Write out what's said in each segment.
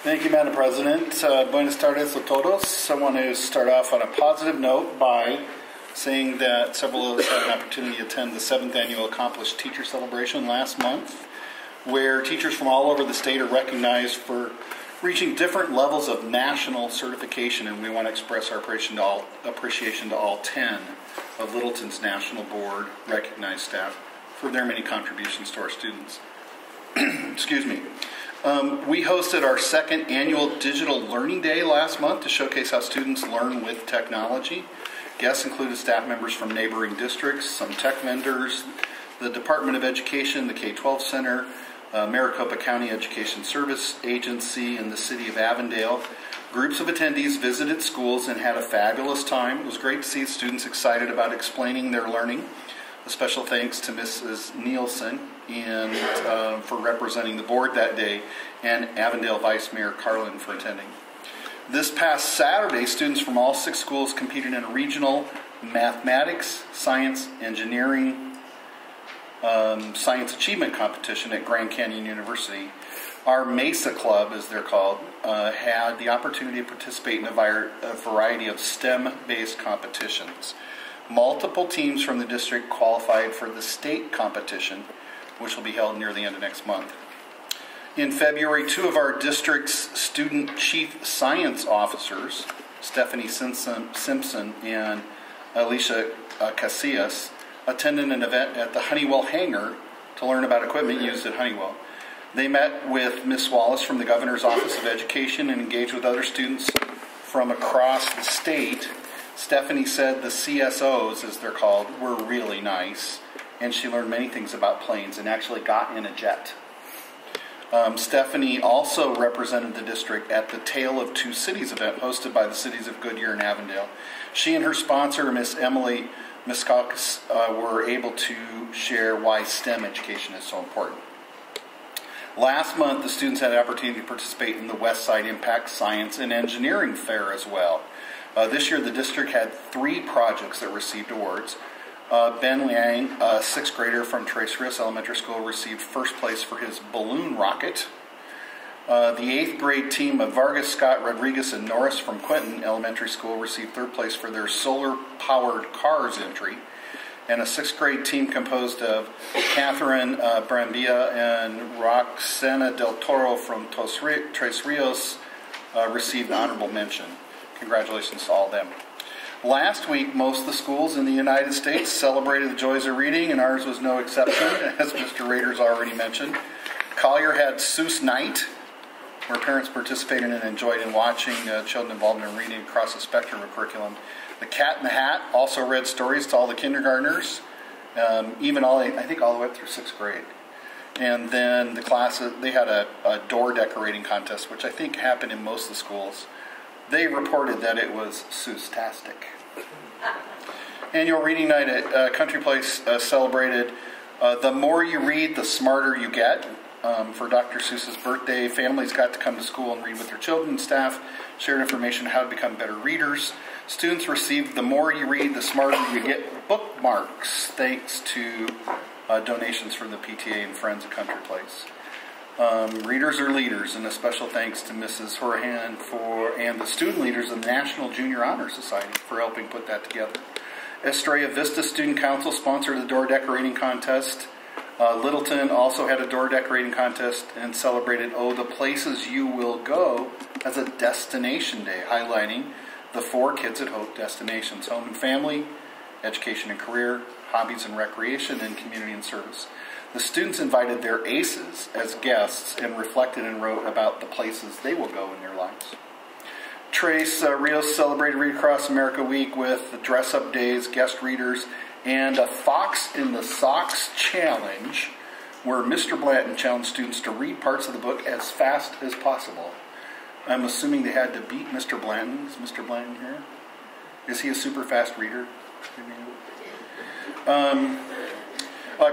Thank you, Madam President. Buenas tardes a todos. I want to start off on a positive note by saying that several of us had an opportunity to attend the 7th Annual Accomplished Teacher Celebration last month, where teachers from all over the state are recognized for reaching different levels of national certification, and we want to express our appreciation to all 10 of Littleton's National Board recognized staff for their many contributions to our students. Excuse me. We hosted our 2nd annual Digital Learning Day last month to showcase how students learn with technology. Guests included staff members from neighboring districts, some tech vendors, the Department of Education, the K-12 Center, Maricopa County Education Service Agency, and the City of Avondale. Groups of attendees visited schools and had a fabulous time. It was great to see students excited about explaining their learning. A special thanks to Mrs. Nielsen for representing the board that day, and Avondale Vice Mayor Carlin for attending. This past Saturday, students from all 6 schools competed in a regional mathematics, science, engineering, science achievement competition at Grand Canyon University. Our Mesa Club, as they're called, had the opportunity to participate in a variety of STEM-based competitions. Multiple teams from the district qualified for the state competition, which will be held near the end of next month. In February, 2 of our district's student chief science officers, Stephanie Simpson and Alicia Casillas, attended an event at the Honeywell hangar to learn about equipment used at Honeywell. They met with Ms. Wallace from the Governor's Office of Education and engaged with other students from across the state. Stephanie said the CSOs, as they're called, were really nice, and she learned many things about planes and actually got in a jet. Stephanie also represented the district at the Tale of Two Cities event hosted by the cities of Goodyear and Avondale. She and her sponsor, Miss Emily Miskakis, were able to share why STEM education is so important. Last month, the students had the opportunity to participate in the Westside Impact Science and Engineering Fair as well. This year, the district had 3 projects that received awards. Ben Liang, a 6th grader from Tres Rios Elementary School, received first place for his balloon rocket. The 8th grade team of Vargas, Scott, Rodriguez, and Norris from Quinton Elementary School received 3rd place for their solar-powered cars entry. And a 6th grade team composed of Catherine Brambilla and Roxana Del Toro from Tres Rios received honorable mention. Congratulations to all of them. Last week, most of the schools in the United States celebrated the joys of reading, and ours was no exception, as Mr. Rader's already mentioned. Collier had Seuss Night, where parents participated and enjoyed in watching children involved in reading across the spectrum of curriculum. The Cat in the Hat also read stories to all the kindergartners, I think all the way up through 6th grade. And then the classes, they had a door decorating contest, which I think happened in most of the schools. They reported that it was Seuss-tastic. Annual reading night at Country Place celebrated The More You Read, the Smarter You Get. For Dr. Seuss's birthday, families got to come to school and read with their children and staff, shared information on how to become better readers. Students received The More You Read, the Smarter You Get bookmarks, thanks to donations from the PTA and Friends of Country Place. Readers are leaders, and a special thanks to Mrs. Horahan and the student leaders of the National Junior Honor Society for helping put that together. Estrella Vista Student Council sponsored the door decorating contest. Littleton also had a door decorating contest and celebrated the Places You Will Go as a destination day, highlighting the 4 Kids at Hope destinations: home and family, education and career, hobbies and recreation, and community and service. The students invited their aces as guests and reflected and wrote about the places they will go in their lives. Tres Rios celebrated Read Across America Week with dress-up days, guest readers, and a Fox in the Socks challenge where Mr. Blanton challenged students to read parts of the book as fast as possible. I'm assuming they had to beat Mr. Blanton. Is Mr. Blanton here? Is he a super fast reader?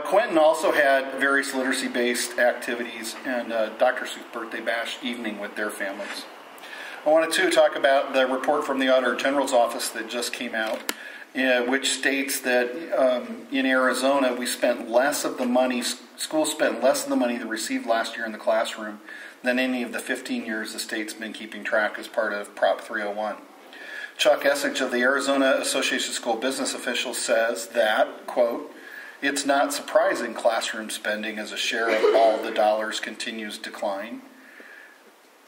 Quentin also had various literacy-based activities and Dr. Seuss Birthday Bash evening with their families. I wanted to talk about the report from the Auditor General's office that just came out, which states that in Arizona we spent less of the money, schools spent less of the money they received last year in the classroom than any of the 15 years the state's been keeping track as part of Prop 301. Chuck Essig of the Arizona Association of School Business Officials says that, quote, "It's not surprising classroom spending as a share of all the dollars continues to decline.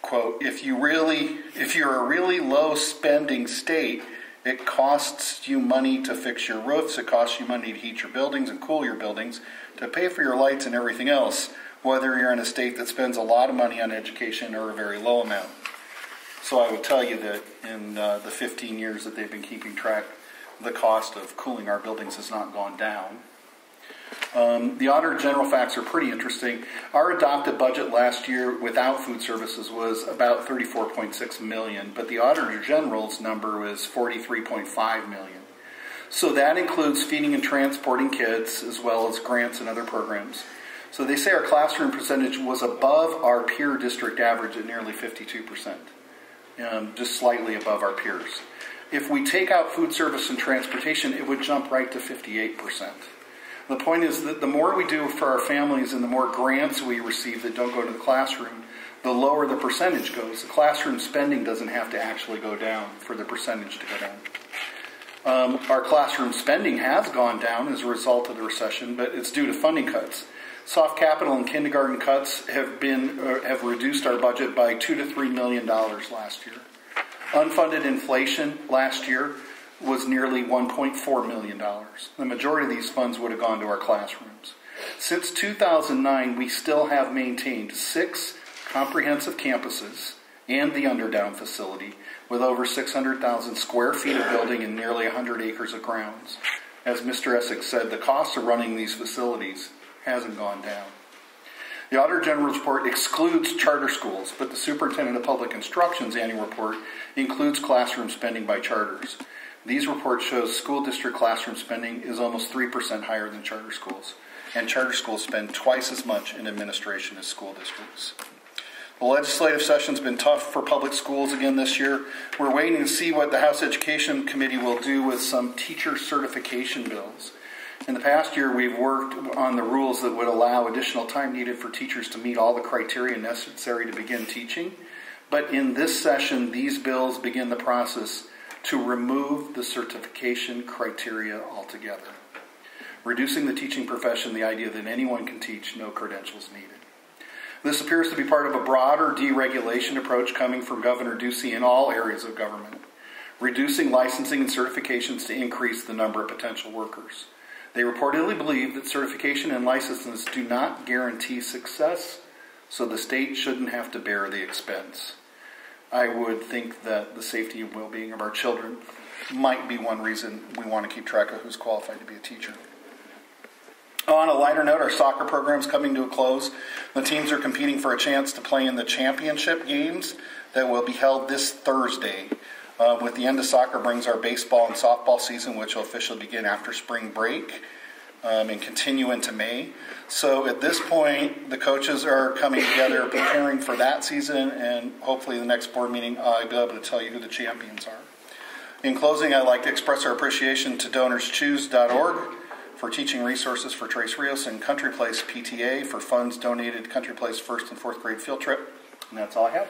Quote, if you're a really low spending state, it costs you money to fix your roofs, it costs you money to heat your buildings and cool your buildings, to pay for your lights and everything else, whether you're in a state that spends a lot of money on education or a very low amount." So I would tell you that in the 15 years that they've been keeping track, the cost of cooling our buildings has not gone down. The Auditor-General Facts are pretty interesting. Our adopted budget last year without food services was about $34.6 million, but the Auditor General's number was $43.5 million. So that includes feeding and transporting kids as well as grants and other programs. So they say our classroom percentage was above our peer district average at nearly 52%, just slightly above our peers. If we take out food service and transportation, it would jump right to 58%. The point is that the more we do for our families and the more grants we receive that don't go to the classroom, the lower the percentage goes. The classroom spending doesn't have to actually go down for the percentage to go down. Our classroom spending has gone down as a result of the recession, but it's due to funding cuts. Soft capital and kindergarten cuts have reduced our budget by $2 to $3 million last year. Unfunded inflation last year was nearly $1.4 million. The majority of these funds would have gone to our classrooms. Since 2009, we still have maintained 6 comprehensive campuses and the Underdown facility with over 600,000 square feet of building and nearly 100 acres of grounds. As Mr. Essig said, the cost of running these facilities hasn't gone down. The Auditor General's report excludes charter schools, but the Superintendent of Public Instruction's annual report includes classroom spending by charters. These reports show school district classroom spending is almost 3% higher than charter schools, and charter schools spend twice as much in administration as school districts. The legislative session's been tough for public schools again this year. We're waiting to see what the House Education Committee will do with some teacher certification bills. In the past year, we've worked on the rules that would allow additional time needed for teachers to meet all the criteria necessary to begin teaching. But in this session, these bills begin the process to remove the certification criteria altogether, reducing the teaching profession the idea that anyone can teach, no credentials needed. This appears to be part of a broader deregulation approach coming from Governor Ducey in all areas of government, reducing licensing and certifications to increase the number of potential workers. They reportedly believe that certification and licenses do not guarantee success, so the state shouldn't have to bear the expense. I would think that the safety and well-being of our children might be one reason we want to keep track of who's qualified to be a teacher. On a lighter note, our soccer program is coming to a close. The teams are competing for a chance to play in the championship games that will be held this Thursday. With the end of soccer brings our baseball and softball season, which will officially begin after spring break and continue into May. So at this point, the coaches are coming together, preparing for that season, and hopefully the next board meeting, I'll be able to tell you who the champions are. In closing, I'd like to express our appreciation to DonorsChoose.org for teaching resources for Trace Rios and Country Place PTA for funds donated to Country Place 1st and 4th grade field trip. And that's all I have.